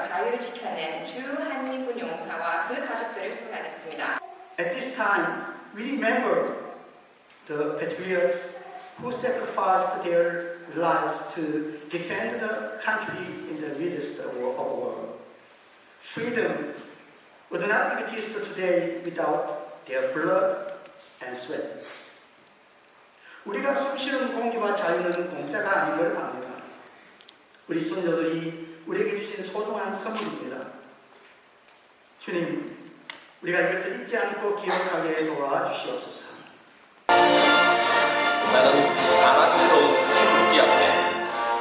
자유를 지켜낸 주 한미군 용사와 그 가족들을 소개하겠습니다. At this time, we remember the patriots who sacrificed their lives to defend the country in the midst of war. Freedom would not exist today without their blood and sweat. 우리가 숨쉬는 공기와 자유는 공짜가 아닌 걸 압니다. 우리 손녀들이 우리에게 주신 소중한 선물입니다. 주님, 우리가 이것을 잊지 않고 기억하게 도와주시옵소서. 나는 다만스러운 태극기 앞에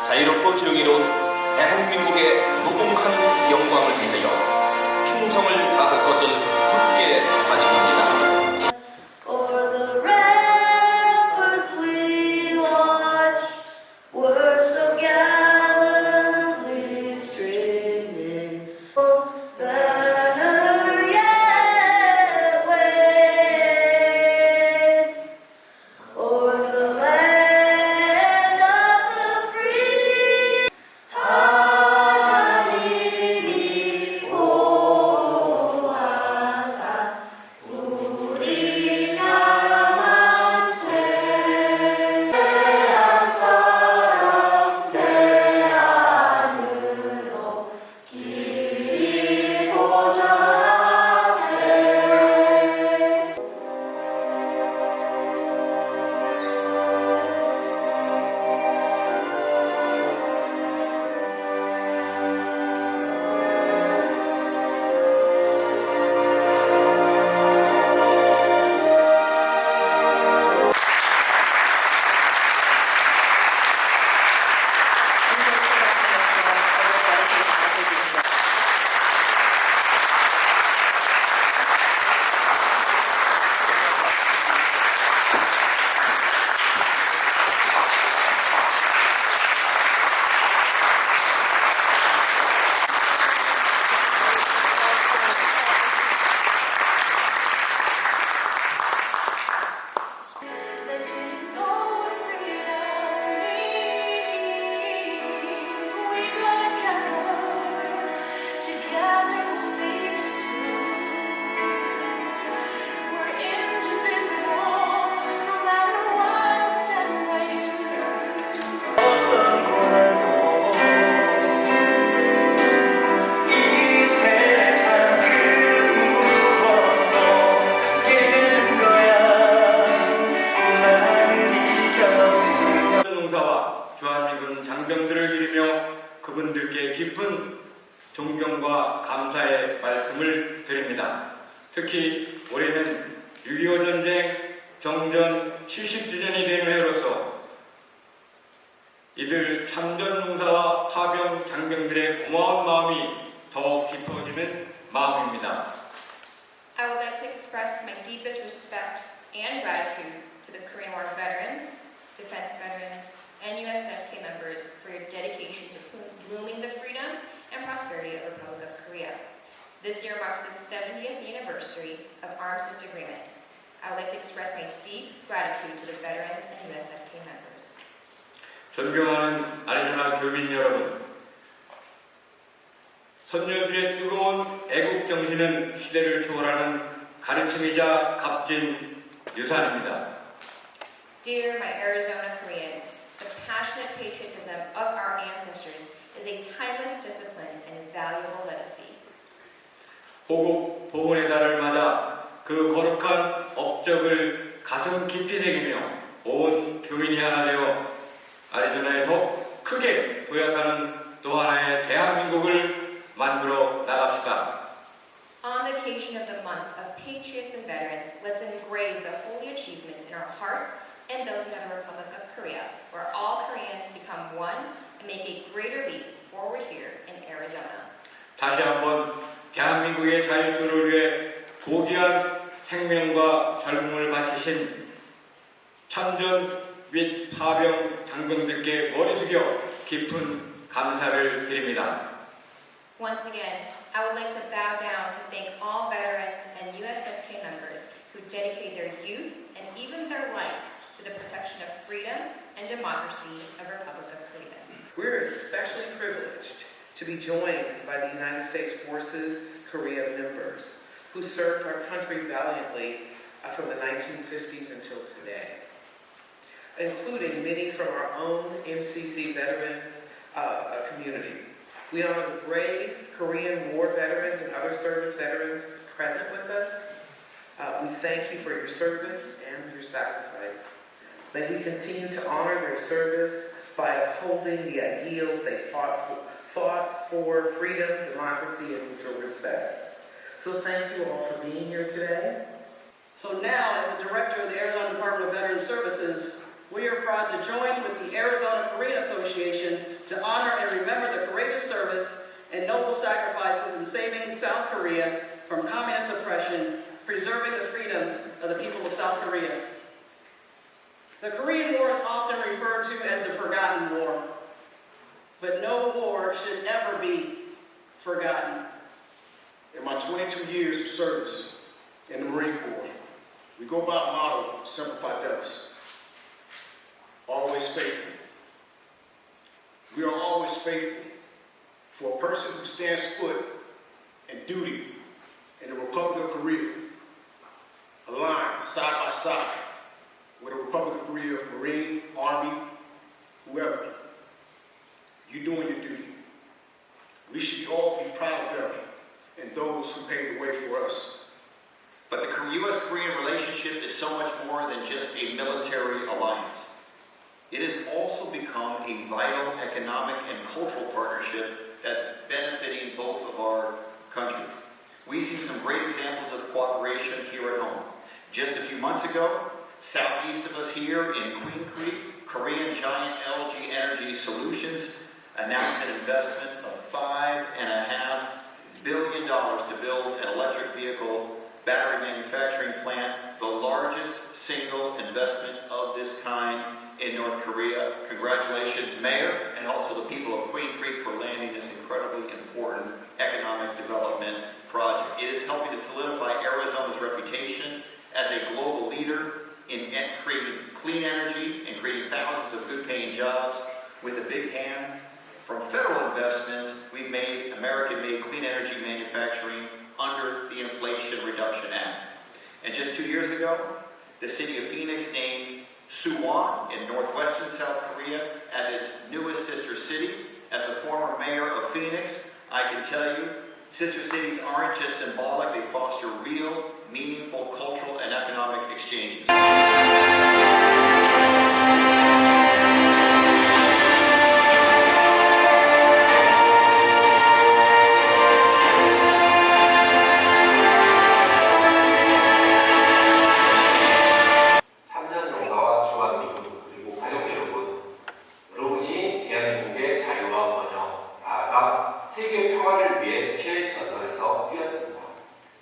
자유롭고 정의로운 대한민국의 무궁한 영광을 위하여 충성을 다할 것을 굳게 다짐합니다. 장병들을 기리며 그분들께 깊은 존경과 감사의 말씀을 드립니다. 특히 올해는 6.25 전쟁 정전 70주년이 되는 해로서 이들 참전 용사와 파병 장병들의 고마운 마음이 더욱 깊어지는 마음입니다. I would like to express my deepest respect and gratitude to the Korean War veterans, defense veterans, and USFK members for your dedication to blooming the freedom and prosperity of the Republic of Korea. This year marks the 70th anniversary of Armistice Agreement. I would like to express my deep gratitude to the veterans and USFK members. 존경하는 아리조나 교민 여러분, 선녀들의 뜨거운 애국 정신은 시대를 초월하는 가르침이자 값진 유산입니다. Dear my Arizona Koreans, the passionate patriotism of our ancestors is a timeless discipline and valuable legacy. 호국 보훈의 달을 맞아 그 거룩한 업적을 가슴 깊이 새기며 온 교민이 하나 되어 아리조나에 더 크게 도약하는 또 하나의 대한민국을 만들어 나갑시다. On the occasion of the month of patriots and veterans, let's engrave the holy achievements in our heart and build another Republic of Korea, where all Koreans become one and make a greater leap forward here in Arizona. 다시 한번 대한민국의 자유수를 위해 고귀한 생명과 젊음을 바치신 참전 및 파병 장병들께 머리 숙여 깊은 감사를 드립니다. Once again, I would like to bow down to thank all veterans and USFK members who dedicate their youth and even their life to the protection of freedom and democracy of the Republic of Korea. We're especially privileged to be joined by the United States Forces Korea members who served our country valiantly from the 1950s until today, including many from our own MCC veterans community. We honor the brave Korean War veterans and other service veterans present with us. We thank you for your service and your sacrifice. May we continue to honor their service by upholding the ideals they fought for freedom, democracy, and mutual respect. So thank you all for being here today. So now, as the Director of the Arizona Department of Veteran Services, we are proud to join with the Arizona Korean Association to honor and remember the courageous service and noble sacrifices in saving South Korea from communist oppression, preserving the freedoms of the people of South Korea. The Korean War is often referred to as the Forgotten War, but no war should ever be forgotten. In my 22 years of service in the Marine Corps, we go by a motto, Semper Fidelis, always faithful. We are always faithful. For a person who stands foot in duty in the Republic of Korea, aligned side by side with the Republic of Korea, Marine, Army, whoever, you're doing your duty. We should all be proud of them and those who paved the way for us. But the U.S.-Korean relationship is so much more than just a military alliance. It has also become a vital economic and cultural partnership that's benefiting both of our countries. We see some great examples of cooperation here at home. Just a few months ago, southeast of us here in Queen Creek, Korean giant LG Energy Solutions announced an investment of $5.5 billion to build an electric vehicle battery manufacturing plant, the largest single investment of this kind in North Korea. Congratulations, Mayor, and also the people of Queen Creek for landing this incredibly important economic development project. It is helping to solidify Arizona's reputation as a global leader in creating clean energy and creating thousands of good-paying jobs. With a big hand from federal investments, we've made American-made clean energy manufacturing under the Inflation Reduction Act. And just 2 years ago, the city of Phoenix named Suwon in northwestern South Korea as its newest sister city. As the former mayor of Phoenix, I can tell you, sister cities aren't just symbolic, they foster real, meaningful cultural and economic exchanges.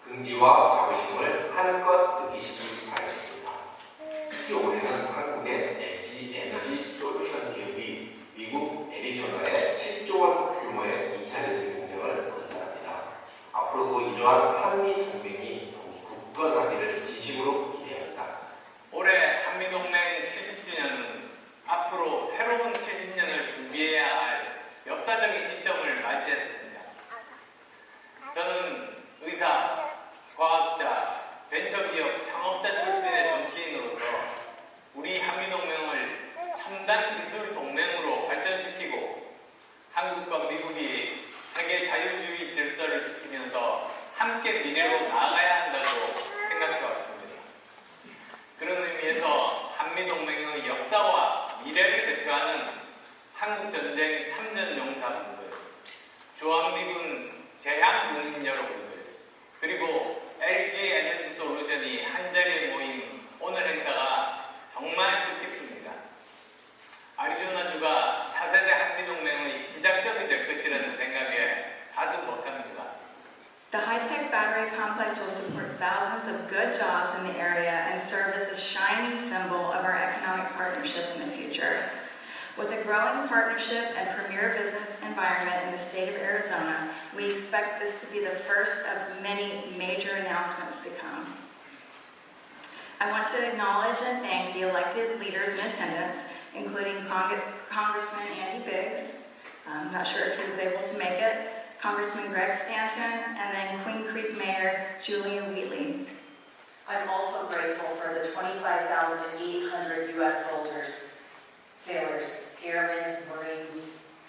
긍지와 자부심을 한껏 느끼시기 바라겠습니다. 특히 올해는 한국의 LG 에너지 솔루션 기업이 미국 애리조나에 7조 원 규모의 2차 전지 공장을 건설합니다. 앞으로도 이러한 한미동맹이 굳건하기를 진심으로 기대합니다. 올해 한미동맹 70주년은 앞으로 새로운 70년을 준비해야 할 역사적인 시점을 맞이했습니다. 저는 의사, 과학자, 벤처기업, 창업자 출신의 정치인으로서 우리 한미동맹을 첨단 기술 동맹으로 발전시키고 한국과 미국이 세계 자유주의 질서를 지키면서 함께 미래로 나아가야 한다고 생각해왔습니다. 그런 의미에서 한미동맹의 역사와 미래를 대표하는 한국전쟁 참전용사분들, 주한미군 제향군인 여러분들, 그리고 LG 에너지 솔루션이 한자리에 모인 오늘 행사가 정말 뜻깊습니다. 아리조나주가 차세대 한미동맹의 시작점이 될 것이라는 생각에 가슴 벅찹니다. The high-tech battery complex will support thousands of good jobs in the area and serve as a shining symbol of our economic partnership in the future. With a growing partnership and premier business environment in the state of Arizona, we expect this to be the first of many major announcements to come. I want to acknowledge and thank the elected leaders in attendance, including Congressman Andy Biggs, I'm not sure if he was able to make it, Congressman Greg Stanton, and then Queen Creek Mayor Julia Wheatley. I'm also grateful for the 25,800 U.S. soldiers, sailors, airmen, Marines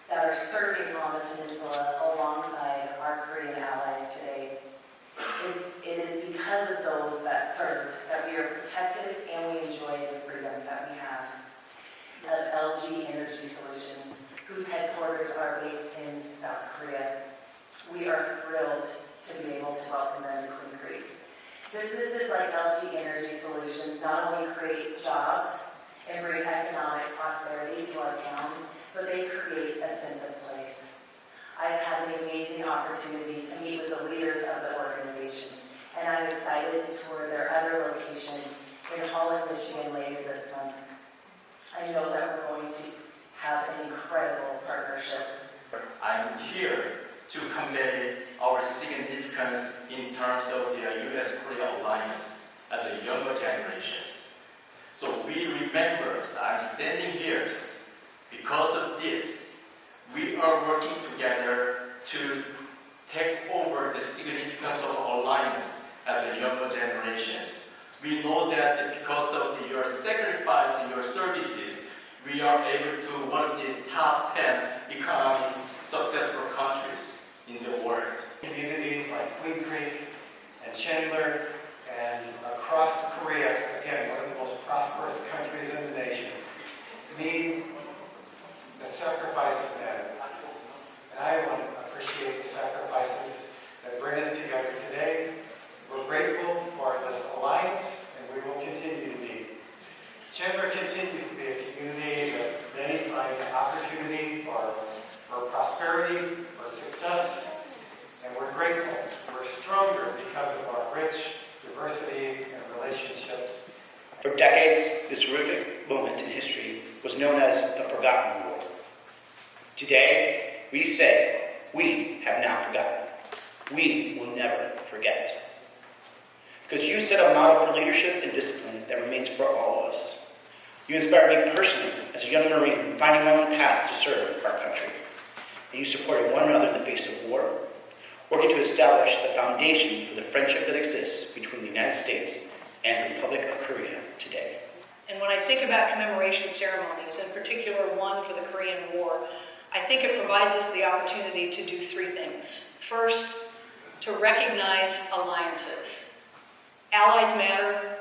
that are serving on the peninsula alongside our Korean allies today. It is because of those that serve that we are protected and we enjoy the freedoms that we have. Of LG Energy Solutions, whose headquarters are based in South Korea. We are thrilled to be able to welcome them to Queen Creek. Businesses like LG Energy Solutions not only create jobs and bring economic prosperity to our town, but they create a sense of place. I've had the amazing opportunity to meet with the leaders of the organization, and I'm excited to tour their other location in Holland, Michigan later this month. I know that we're going to have an incredible partnership. I'm here to convey our significance in terms of the U.S.-Korea alliance as a younger generations. So we remember, I'm standing here because of this. We are working together to take over the significance of alliance as a younger generations. We know that because of your sacrifice and your services, we are able to one of the top 10 economic successful countries in the world. Communities like Queen Creek and Chandler and across Korea, again, one of the most prosperous countries in the nation, means the sacrifice of men. And I want to appreciate the sacrifices that bring us together today. We're grateful for this alliance, and we will continue to be. Chandler continues to be a community that many find opportunity for prosperity, for success, and we're grateful. We're stronger because of our rich diversity and relationships. For decades, this horrific moment in history was known as the Forgotten War. Today, we say, we have now forgotten. We will never forget. Because you set a model for leadership and discipline that remains for all of us. You inspired me personally as a young Marine finding my own path to serve our country. And you supported one another in the face of war, working to establish the foundation for the friendship that exists between the United States and the Republic of Korea today. And when I think about commemoration ceremonies, in particular one for the Korean War, I think it provides us the opportunity to do three things. First, to recognize alliances. Allies matter,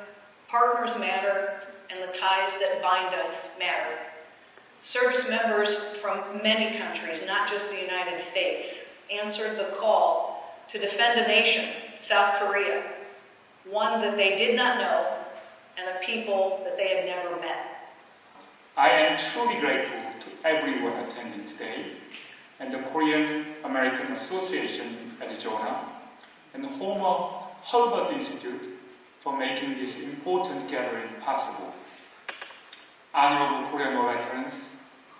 partners matter, and the ties that bind us matter. Service members from many countries, not just the United States, answered the call to defend a nation, South Korea, one that they did not know, and a people that they had never met. I am truly grateful to everyone attending today, and the Korean American Association in Arizona, and the home of Harvard Institute for making this important gathering possible. Honorable Korean War veterans,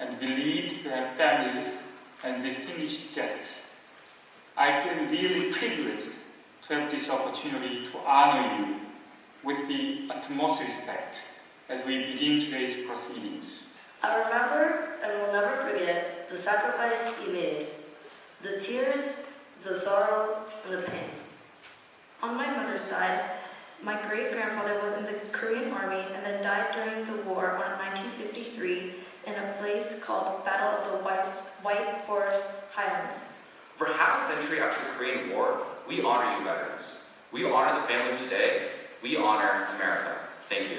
and believed their families and distinguished guests, I feel really privileged to have this opportunity to honor you with the utmost respect as we begin today's proceedings. I remember and will never forget the sacrifice you made, the tears, the sorrow, and the pain. On my mother's side, my great-grandfather was in the Korean Army and then died during the war in 1953 in a place called Battle of the White Horse Highlands. For half a century after the Korean War, we honor you veterans. We honor the families today. We honor America. Thank you.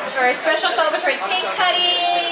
For a special celebratory cake cutting.